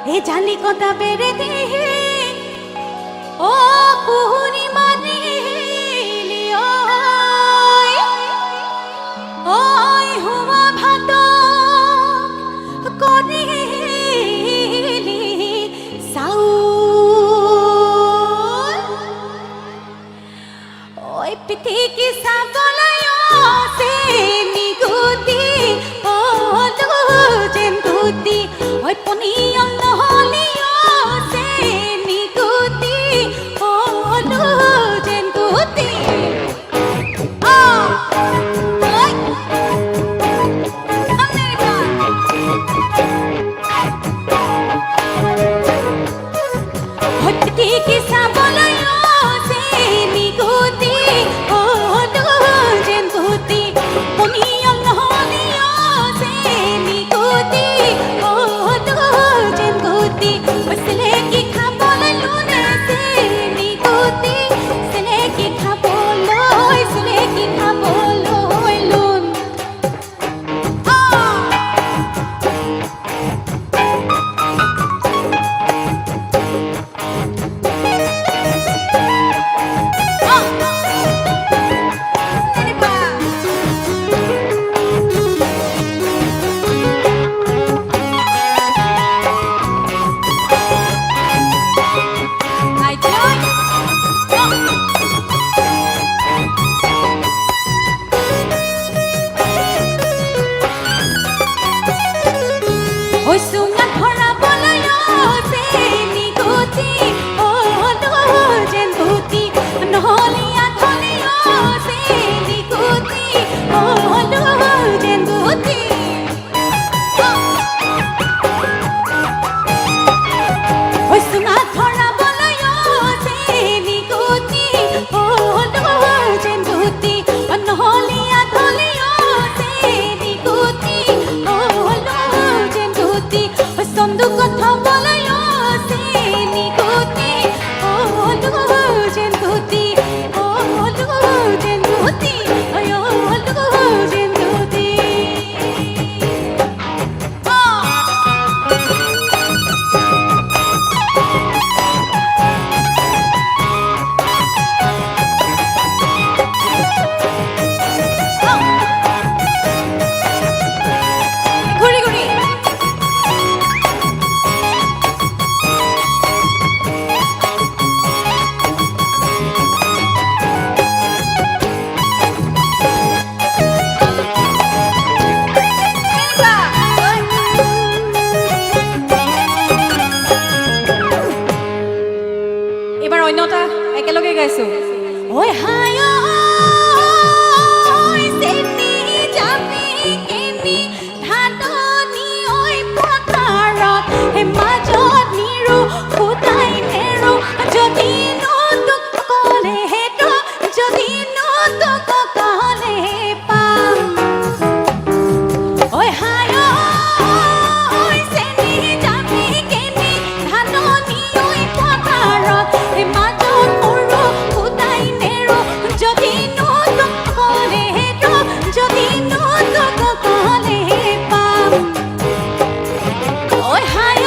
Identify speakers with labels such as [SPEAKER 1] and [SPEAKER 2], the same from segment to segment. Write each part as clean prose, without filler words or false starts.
[SPEAKER 1] এ জালি কথা বেড়ে দিয়ে ও পূর্ণিমা দিলি ওই হুয়া ভাত করিলি সাউল ওই পিঠিকি সাবলায় সে নিগুতি ও যেন গুতি ওই পনিয়ল নহলিও সে নিগুতি ও যেন গুতি পিঠিকি সাবলায় সে নিগুতি ও যেন গুতি পনিয়ল নহলিও সে নিগুতি ও যেন গুতি বসলে কি খাবলে লুনে সে নিগুতি সলে কি খাবলই সলে কি খাবলই লুন ওই সুঙা ধরা বলয় সে নিগুতি ও যেন গুতি নহলিয়া ধলিয় সে নিগুতি ও যেন গুতি ওই সুঙা ধরা বলয় সে নিগুতি ও যেন গুতি নহলিয়া ধলিয় সে নিগুতি ও সন্দু কথা বলয় সে নিগুতি ও যেন গুতি ও যেন গুতি ও যেন গুতি ঘুরি ঘুরি এবার অন্যটা একেলগে গাইছো ওই হায় সেনি যাবি কেনি ধাননি ওই পথাৰত হে মাজত নিৰু ফুটাই নেৰু যদি নতুক কলে হেতো যদি নতুক কলে পাম ওই হায় সেনি যাবি কেনি ধাননি ওই পথাৰত হে মাজত মৰু ফুটাই নেৰু যদি নতুক কলে হেতো যদি নতুক কলে পাম ওই হায়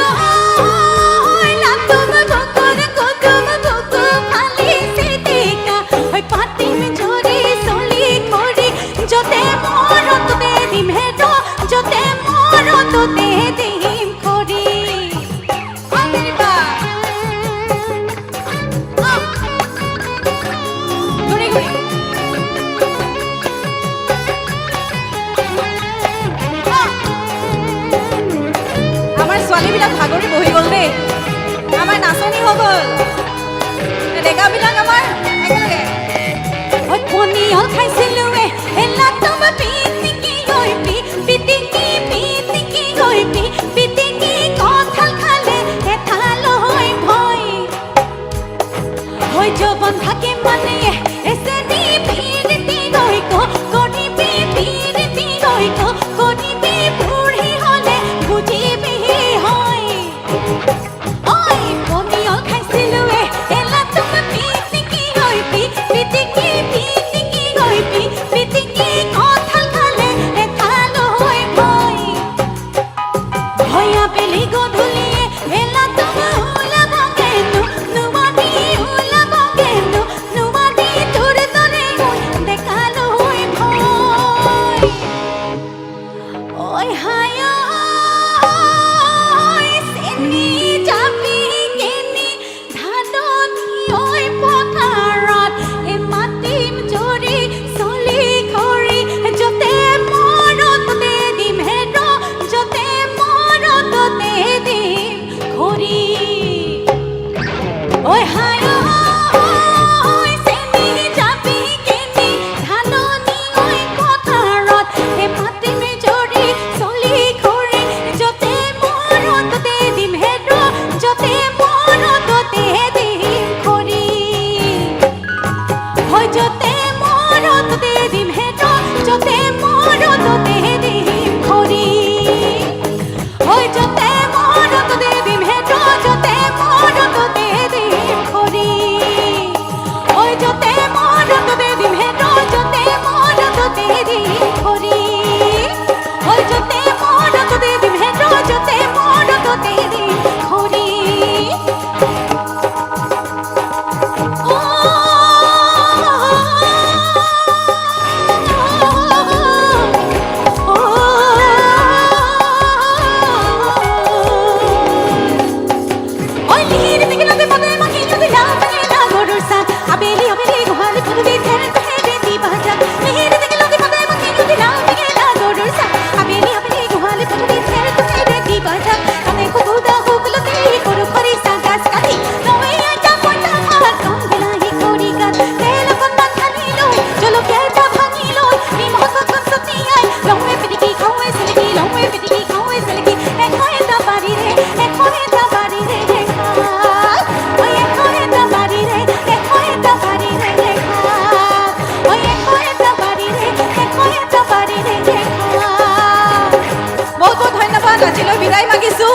[SPEAKER 1] লাতুম ভকুর কুতুম ভকু খালি সিটিকা ওই পাতিম ঝরি চলি কৰি যতে মৰততে দিম হেতো যতে মৰততে দিম কৰি ঘূৰি ঘূৰি আমাৰ ছোৱালীবিলাক ভাগৰি বহি গ'ল দেই আমাৰ নাচনি হৈ গ'ল ডেকাবিলাক আমাৰ একেলগে ওই পনিয়ল খাইছিলোৱে এলা তুম পিটিকি গৈ পিটিকি পিটিকি গৈ পিটিকি কঁঠাল খালে এঠাল হৈ ভয় হৈ যৌৱন থাকে মানে এছে দি পিৰিতি গৈ কৰিবি পিৰিতি গৈ কৰিবি বুঢ়ী হ'লে বুজিবি হয় ওই পনিয়ল খাইছিলোৱে এলা তুম পিটিকি গৈ পিটিকি পিটিকি গৈ পিটিকি কঁঠাল খালে এঠাল হৈ ভয় ভয়া বেলি গধূলিয়ে এলা ঐ হায় ঐ চেনি যাবি কেনি ধাননি ঐ পথাৰত হে পাতি মেজৰি চলি ঘূৰি যতে মৰততে দিম হেৰ যতে মৰততে দিম খৰি হয় যতে মৰততে দিম হেৰ যতে মৰততে দিম খৰি হয় যতে মৰততে দিম হেৰ যতে মৰততে দিম খৰি হয় যতে মৰততে দিম হেৰ যতে মৰততে দিম খৰি হয় যতে মৰততে দিম হেৰ যতে মৰততে দিম খৰি আবেলি আবেলি গোহালি পুরবি ফের ফেরে দিবা যা মেহের দেখে লোকে পাতে মাকে যদি না দিকে না গরুর সা আবেলি আবেলি গোহালি পুরবি ফের ফেরে দিবা যা কানে কুকুদা হুকলতে করু খরি সা গাছ কাটি নয় আটা পটা আর কম গলাই করি গাছ তেল কন্না খানি লই চলো কেটা ভাঙি লই নিমহ কখন সতি আই লমে পিটিকি খাওয়ে সিলকি লমে পিটিকি খাওয়ে সিলকি এখনে তা বাড়ি রে এখনে তা বাড়ি রে ওই এখনে তা বাড়ি রে বহুত বহুত ধন্যবাদ আজিলৈ বিদায় মাগিছো।